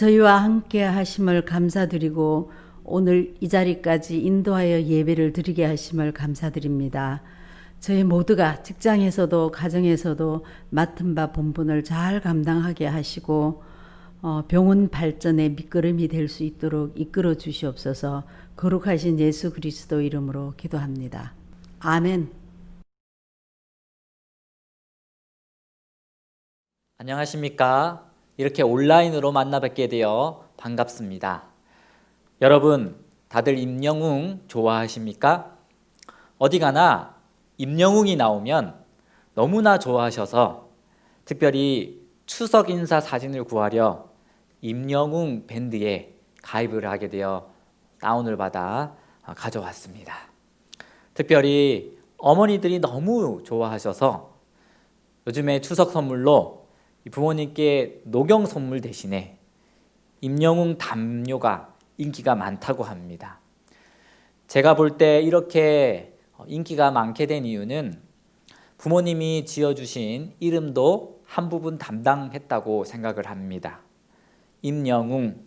저희와 함께 하심을 감사드리고 오늘 이 자리까지 인도하여 예배를 드리게 하심을 감사드립니다. 저희 모두가 직장에서도 가정에서도 맡은 바 본분을 잘 감당하게 하시고 병원 발전의 밑거름이 될 수 있도록 이끌어 주시옵소서. 거룩하신 예수 그리스도 이름으로 기도합니다. 아멘. 안녕하십니까? 이렇게 온라인으로 만나 뵙게 되어 반갑습니다. 여러분, 다들 임영웅 좋아하십니까? 어디 가나 임영웅이 나오면 너무나 좋아하셔서 특별히 추석 인사 사진을 구하려 임영웅 밴드에 가입을 하게 되어 다운을 받아 가져왔습니다. 특별히 어머니들이 너무 좋아하셔서 요즘에 추석 선물로 부모님께 녹용 선물 대신에 임영웅 담요가 인기가 많다고 합니다. 제가 볼 때 이렇게 인기가 많게 된 이유는 부모님이 지어주신 이름도 한 부분 담당했다고 생각을 합니다. 임영웅,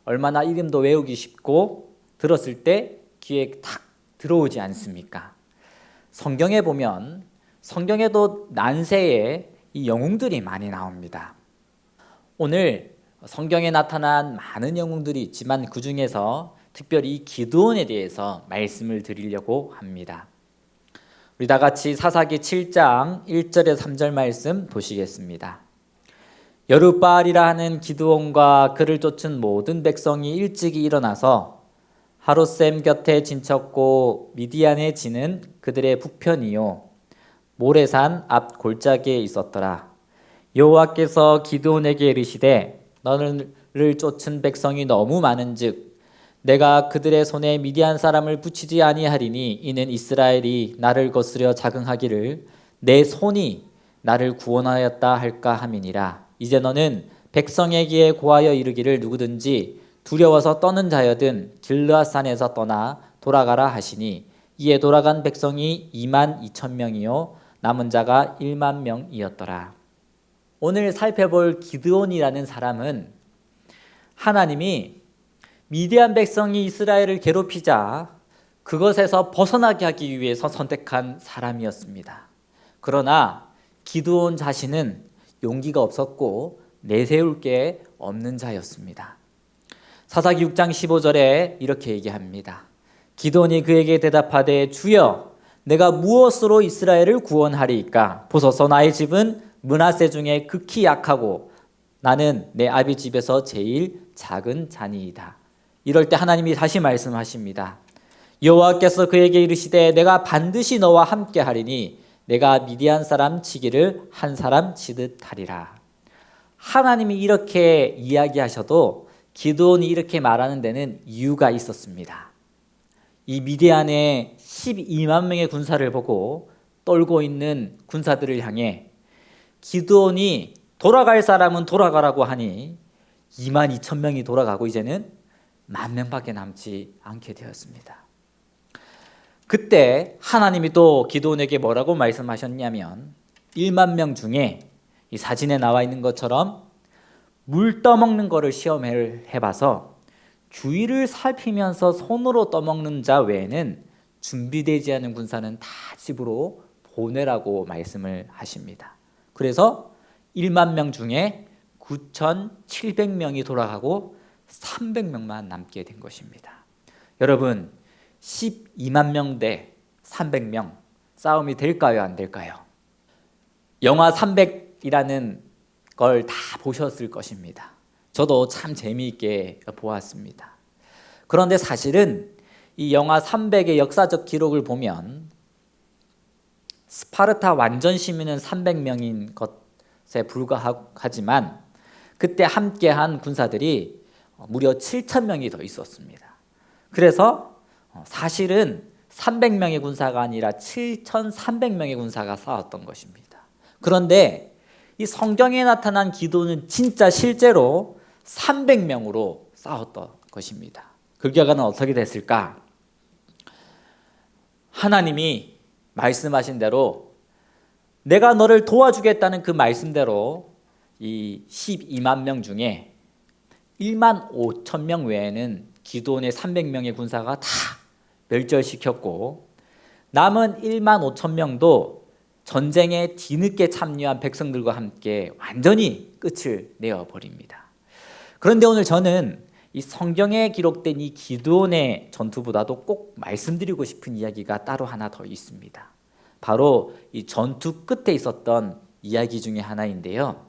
얼마나 이름도 외우기 쉽고 들었을 때 귀에 탁 들어오지 않습니까? 성경에 보면 성경에도 난세에 이 영웅들이 많이 나옵니다. 오늘 성경에 나타난 많은 영웅들이 있지만 그 중에서 특별히 기드온에 대해서 말씀을 드리려고 합니다. 우리 다 같이 사사기 7장 1절에서 3절 말씀 보시겠습니다. 여룻바알이라 하는 기드온과 그를 쫓은 모든 백성이 일찍이 일어나서 하롯셈 곁에 진쳤고 미디안에 지는 그들의 북편이요 모레산 앞 골짜기에 있었더라. 여호와께서 기드온에게 이르시되 너를 쫓은 백성이 너무 많은즉 내가 그들의 손에 미디안 사람을 붙이지 아니하리니 이는 이스라엘이 나를 거스려 자긍하기를 내 손이 나를 구원하였다 할까 함이니라. 이제 너는 백성에게 고하여 이르기를 누구든지 두려워서 떠는 자여든 길르앗산에서 떠나 돌아가라 하시니 이에 돌아간 백성이 22,000명이요 남은 자가 10,000명이었더라. 오늘 살펴볼 기드온이라는 사람은 하나님이 미디안 백성이 이스라엘을 괴롭히자 그것에서 벗어나게 하기 위해서 선택한 사람이었습니다. 그러나 기드온 자신은 용기가 없었고 내세울 게 없는 자였습니다. 사사기 6장 15절에 이렇게 얘기합니다. 기드온이 그에게 대답하되 주여 내가 무엇으로 이스라엘을 구원하리이까? 보소서 나의 집은 므낫세 중에 극히 약하고 나는 내 아비 집에서 제일 작은 자니이다. 이럴 때 하나님이 다시 말씀하십니다. 여호와께서 그에게 이르시되 내가 반드시 너와 함께 하리니 내가 미디안 사람 치기를 한 사람 치듯 하리라. 하나님이 이렇게 이야기하셔도 기드온이 이렇게 말하는 데는 이유가 있었습니다. 이 미디안의 12만 명의 군사를 보고 떨고 있는 군사들을 향해 기드온이 돌아갈 사람은 돌아가라고 하니 22,000명이 돌아가고 이제는 10,000명밖에 남지 않게 되었습니다. 그때 하나님이 또 기드온에게 뭐라고 말씀하셨냐면 10,000명 중에 이 사진에 나와 있는 것처럼 물 떠먹는 거를 시험을 해봐서 주위를 살피면서 손으로 떠먹는 자 외에는 준비되지 않은 군사는 다 집으로 보내라고 말씀을 하십니다. 그래서 10,000명 중에 9,700명이 돌아가고 300명만 남게 된 것입니다. 여러분 12만 명 대 300명 싸움이 될까요? 안 될까요? 영화 300이라는 걸 다 보셨을 것입니다. 저도 참 재미있게 보았습니다. 그런데 사실은 이 영화 300의 역사적 기록을 보면 스파르타 완전 시민은 300명인 것에 불과하지만 그때 함께한 군사들이 무려 7,000명이 더 있었습니다. 그래서 사실은 300명의 군사가 아니라 7,300명의 군사가 싸웠던 것입니다. 그런데 이 성경에 나타난 기도는 진짜 실제로 300명으로 싸웠던 것입니다. 그 결과는 어떻게 됐을까? 하나님이 말씀하신 대로 내가 너를 도와주겠다는 그 말씀대로 이 12만 명 중에 1만 5천 명 외에는 기드온의 300명의 군사가 다 멸절시켰고 남은 1만 5천 명도 전쟁에 뒤늦게 참여한 백성들과 함께 완전히 끝을 내어버립니다. 그런데 오늘 저는 이 성경에 기록된 이 기드온의 전투보다도 꼭 말씀드리고 싶은 이야기가 따로 하나 더 있습니다. 바로 이 전투 끝에 있었던 이야기 중에 하나인데요.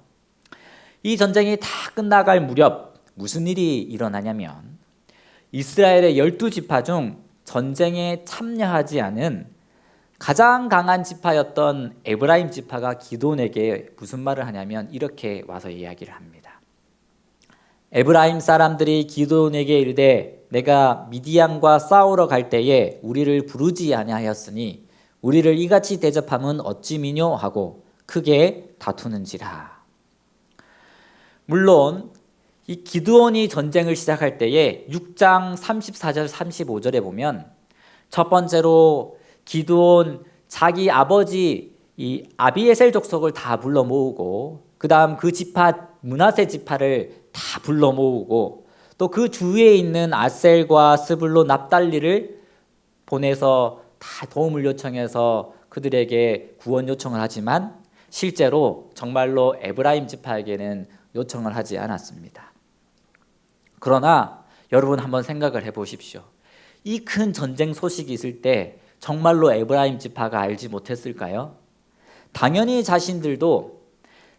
이 전쟁이 다 끝나갈 무렵 무슨 일이 일어나냐면 이스라엘의 12지파 중 전쟁에 참여하지 않은 가장 강한 지파였던 에브라임 지파가 기드온에게 무슨 말을 하냐면 이렇게 와서 이야기를 합니다. 에브라임 사람들이 기드온에게 이르되 내가 미디안과 싸우러 갈 때에 우리를 부르지 아니하였으니 우리를 이같이 대접함은 어찌 미뇨 하고 크게 다투는지라. 물론 이 기드온이 전쟁을 시작할 때에 6장 34절 35절에 보면 첫 번째로 기드온 자기 아버지 이 아비에셀 족속을 다 불러 모으고 그 다음 그 지파 므낫세 지파를 다 불러 모으고 또 그 주위에 있는 아셀과 스불론 납달리를 보내서 다 도움을 요청해서 그들에게 구원 요청을 하지만 실제로 정말로 에브라임 지파에게는 요청을 하지 않았습니다. 그러나 여러분 한번 생각을 해보십시오. 이 큰 전쟁 소식이 있을 때 정말로 에브라임 지파가 알지 못했을까요? 당연히 자신들도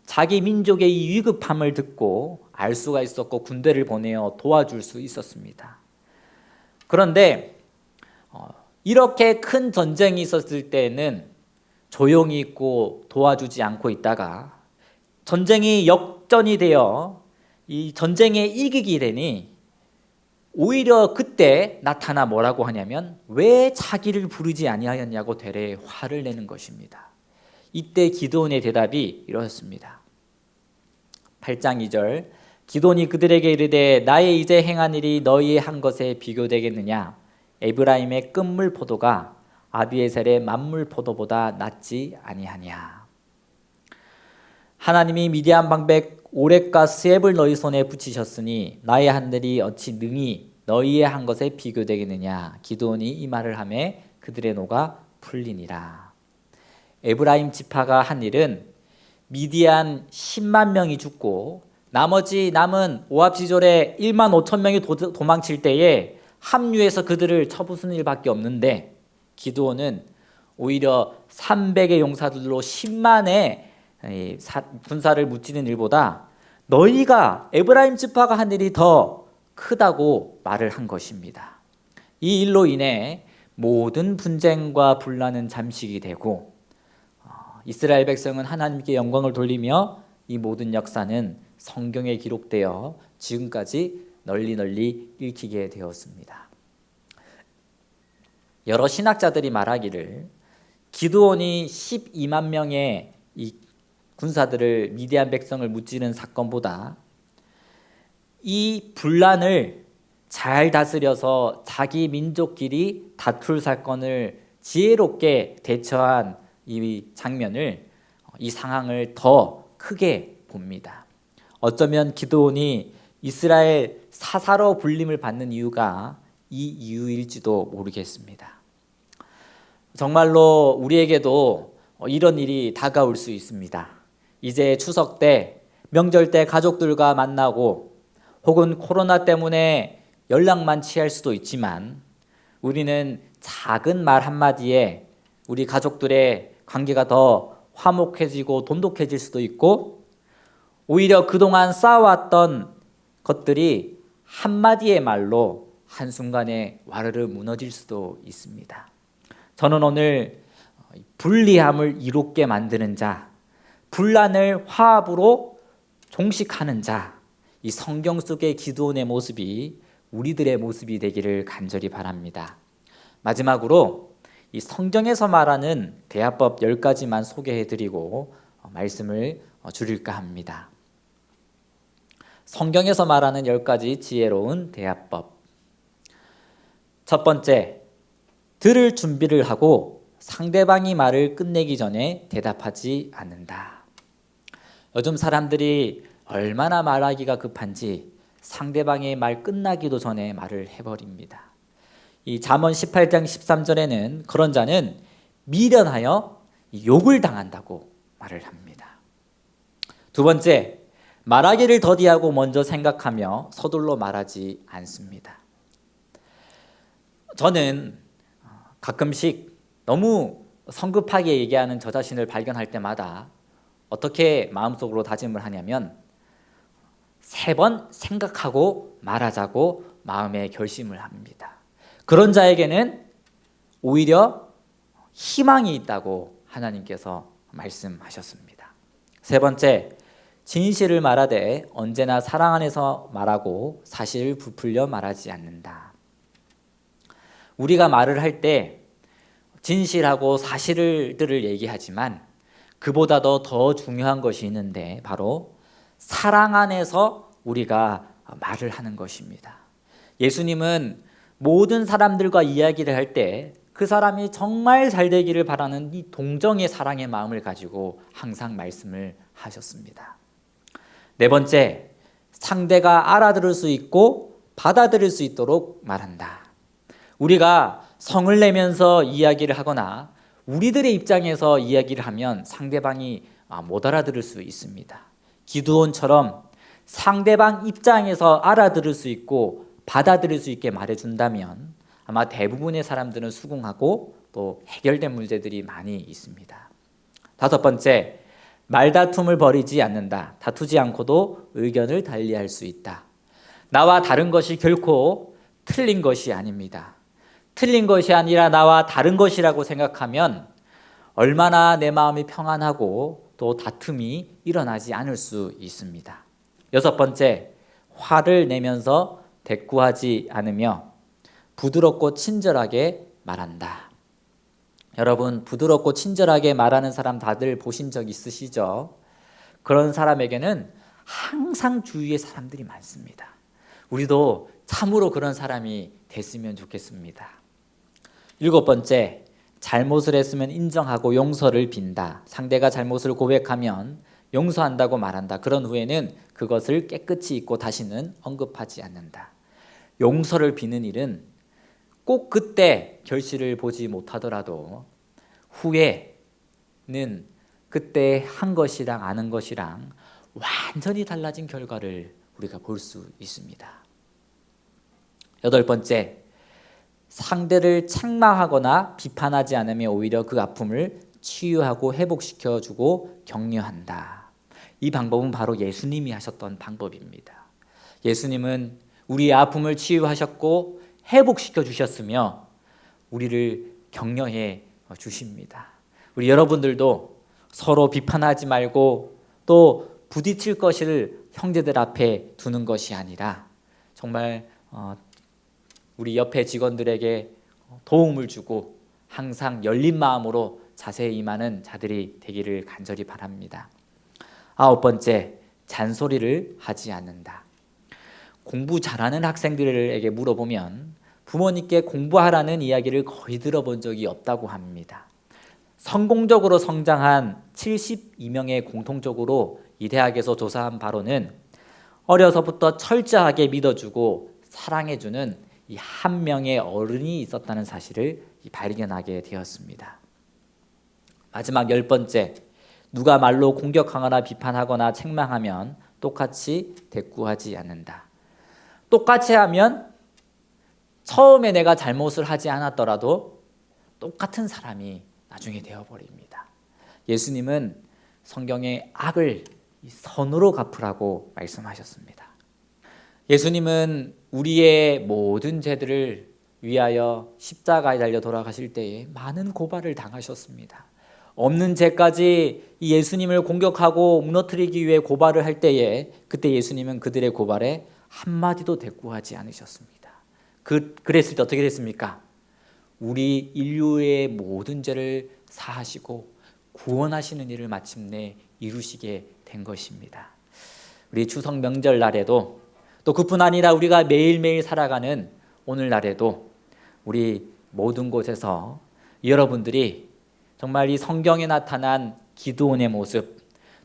자기 민족의 이 위급함을 듣고 알 수가 있었고 군대를 보내어 도와줄 수 있었습니다. 그런데 이렇게 큰 전쟁이 있었을 때는 조용히 있고 도와주지 않고 있다가 전쟁이 역전이 되어 이 전쟁에 이기게 되니 오히려 그때 나타나 뭐라고 하냐면 왜 자기를 부르지 아니하였냐고 되레 화를 내는 것입니다. 이때 기드온의 대답이 이렇습니다. 8장 2절 기드온이 그들에게 이르되 나의 이제 행한 일이 너희의 한 것에 비교되겠느냐 에브라임의 끝물 포도가 아비에셀의 만물 포도보다 낫지 아니하냐. 하나님이 미디안 방백 오렉과 스앱을 너희 손에 붙이셨으니 나의 한 일이 어찌 능히 너희의 한 것에 비교되겠느냐. 기드온이 이 말을 하매 그들의 노가 풀리니라. 에브라임 지파가 한 일은 미디안 10만 명이 죽고 나머지 남은 오합 시절에 1만 5천 명이 도망칠 때에 합류해서 그들을 쳐부수는 일밖에 없는데 기드온은 오히려 300의 용사들로 10만의 군사를 무찌는 일보다 너희가 에브라임 지파가 한 일이 더 크다고 말을 한 것입니다. 이 일로 인해 모든 분쟁과 분란은 잠식이 되고 이스라엘 백성은 하나님께 영광을 돌리며 이 모든 역사는 성경에 기록되어 지금까지 널리 읽히게 되었습니다. 여러 신학자들이 말하기를 기드온이 12만 명의 이 군사들을 미디안 백성을 무찌른 사건보다 이 분란을 잘 다스려서 자기 민족끼리 다툴 사건을 지혜롭게 대처한 이 장면을 이 상황을 더 크게 봅니다. 어쩌면 기드온이 이스라엘 사사로 불림을 받는 이유가 이 이유일지도 모르겠습니다. 정말로 우리에게도 이런 일이 다가올 수 있습니다. 이제 추석 때, 명절 때 가족들과 만나고 혹은 코로나 때문에 연락만 취할 수도 있지만 우리는 작은 말 한마디에 우리 가족들의 관계가 더 화목해지고 돈독해질 수도 있고 오히려 그동안 쌓아왔던 것들이 한마디의 말로 한순간에 와르르 무너질 수도 있습니다. 저는 오늘 불리함을 이롭게 만드는 자, 분란을 화합으로 종식하는 자, 이 성경 속의 기드온의 모습이 우리들의 모습이 되기를 간절히 바랍니다. 마지막으로 이 성경에서 말하는 대화법 10가지만 소개해드리고 말씀을 줄일까 합니다. 성경에서 말하는 10가지 지혜로운 대화법. 첫 번째, 들을 준비를 하고 상대방이 말을 끝내기 전에 대답하지 않는다. 요즘 사람들이 얼마나 말하기가 급한지 상대방의 말 끝나기도 전에 말을 해버립니다. 이 잠언 18장 13절에는 그런 자는 미련하여 욕을 당한다고 말을 합니다. 두 번째, 말하기를 더디하고 먼저 생각하며 서둘러 말하지 않습니다. 저는 가끔씩 너무 성급하게 얘기하는 저 자신을 발견할 때마다 어떻게 마음속으로 다짐을 하냐면 3번 생각하고 말하자고 마음에 결심을 합니다. 그런 자에게는 오히려 희망이 있다고 하나님께서 말씀하셨습니다. 세 번째, 진실을 말하되 언제나 사랑 안에서 말하고 사실을 부풀려 말하지 않는다. 우리가 말을 할 때 진실하고 사실들을 얘기하지만 그보다도 더 중요한 것이 있는데 바로 사랑 안에서 우리가 말을 하는 것입니다. 예수님은 모든 사람들과 이야기를 할 때 그 사람이 정말 잘 되기를 바라는 이 동정의 사랑의 마음을 가지고 항상 말씀을 하셨습니다. 네 번째, 상대가 알아들을 수 있고 받아들일 수 있도록 말한다. 우리가 성을 내면서 이야기를 하거나 우리들의 입장에서 이야기를 하면 상대방이 못 알아들을 수 있습니다. 기드온처럼 상대방 입장에서 알아들을 수 있고 받아들일 수 있게 말해준다면 아마 대부분의 사람들은 수긍하고 또 해결된 문제들이 많이 있습니다. 다섯 번째, 말다툼을 벌이지 않는다. 다투지 않고도 의견을 달리할 수 있다. 나와 다른 것이 결코 틀린 것이 아닙니다. 틀린 것이 아니라 나와 다른 것이라고 생각하면 얼마나 내 마음이 평안하고 또 다툼이 일어나지 않을 수 있습니다. 여섯 번째, 화를 내면서 대꾸하지 않으며 부드럽고 친절하게 말한다. 여러분, 부드럽고 친절하게 말하는 사람 다들 보신 적 있으시죠? 그런 사람에게는 항상 주위에 사람들이 많습니다. 우리도 참으로 그런 사람이 됐으면 좋겠습니다. 일곱 번째, 잘못을 했으면 인정하고 용서를 빈다. 상대가 잘못을 고백하면 용서한다고 말한다. 그런 후에는 그것을 깨끗이 잊고 다시는 언급하지 않는다. 용서를 비는 일은 꼭 그때 결실을 보지 못하더라도 후에는 그때 한 것이랑 아는 것이랑 완전히 달라진 결과를 우리가 볼 수 있습니다. 여덟 번째, 상대를 책망하거나 비판하지 않으며 오히려 그 아픔을 치유하고 회복시켜주고 격려한다. 이 방법은 바로 예수님이 하셨던 방법입니다. 예수님은 우리의 아픔을 치유하셨고 회복시켜 주셨으며 우리를 격려해 주십니다. 우리 여러분들도 서로 비판하지 말고 또 부딪힐 것을 형제들 앞에 두는 것이 아니라 정말 우리 옆에 직원들에게 도움을 주고 항상 열린 마음으로 자세히 임하는 자들이 되기를 간절히 바랍니다. 아홉 번째, 잔소리를 하지 않는다. 공부 잘하는 학생들에게 물어보면 부모님께 공부하라는 이야기를 거의 들어본 적이 없다고 합니다. 성공적으로 성장한 72명의 공통적으로 이 대학에서 조사한 바로는 어려서부터 철저하게 믿어주고 사랑해주는 이 한 명의 어른이 있었다는 사실을 발견하게 되었습니다. 마지막 열 번째, 누가 말로 공격하거나 비판하거나 책망하면 똑같이 대꾸하지 않는다. 똑같이 하면 처음에 내가 잘못을 하지 않았더라도 똑같은 사람이 나중에 되어버립니다. 예수님은 성경에 악을 선으로 갚으라고 말씀하셨습니다. 예수님은 우리의 모든 죄들을 위하여 십자가에 달려 돌아가실 때에 많은 고발을 당하셨습니다. 없는 죄까지 이 예수님을 공격하고 무너뜨리기 위해 고발을 할 때에 그때 예수님은 그들의 고발에 한마디도 대꾸하지 않으셨습니다. 그랬을 때 어떻게 됐습니까? 우리 인류의 모든 죄를 사하시고 구원하시는 일을 마침내 이루시게 된 것입니다. 우리 추석 명절 날에도 또 그뿐 아니라 우리가 매일매일 살아가는 오늘날에도 우리 모든 곳에서 여러분들이 정말 이 성경에 나타난 기드온의 모습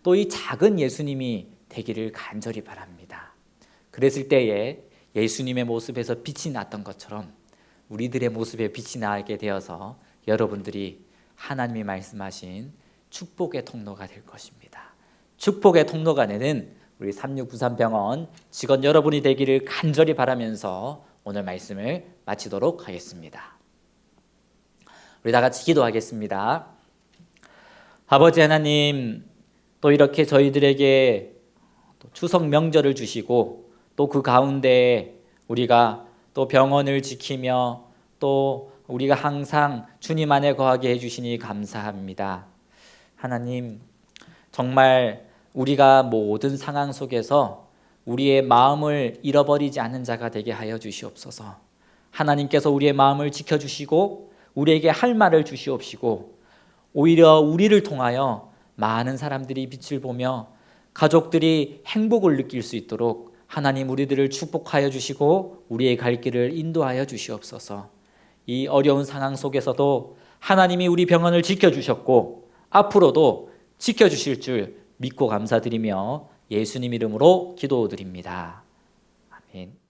또 이 작은 예수님이 되기를 간절히 바랍니다. 그랬을 때에 예수님의 모습에서 빛이 났던 것처럼 우리들의 모습에 빛이 나게 되어서 여러분들이 하나님이 말씀하신 축복의 통로가 될 것입니다. 축복의 통로가 되는 우리 3693병원 직원 여러분이 되기를 간절히 바라면서 오늘 말씀을 마치도록 하겠습니다. 우리 다 같이 기도하겠습니다. 아버지 하나님, 또 이렇게 저희들에게 추석 명절을 주시고 또 그 가운데 우리가 또 병원을 지키며 또 우리가 항상 주님 안에 거하게 해주시니 감사합니다. 하나님, 정말 우리가 모든 상황 속에서 우리의 마음을 잃어버리지 않는 자가 되게 하여 주시옵소서. 하나님께서 우리의 마음을 지켜주시고 우리에게 할 말을 주시옵시고 오히려 우리를 통하여 많은 사람들이 빛을 보며 가족들이 행복을 느낄 수 있도록 하나님 우리들을 축복하여 주시고 우리의 갈 길을 인도하여 주시옵소서. 이 어려운 상황 속에서도 하나님이 우리 병원을 지켜주셨고 앞으로도 지켜주실 줄 믿고 감사드리며 예수님 이름으로 기도드립니다. 아멘.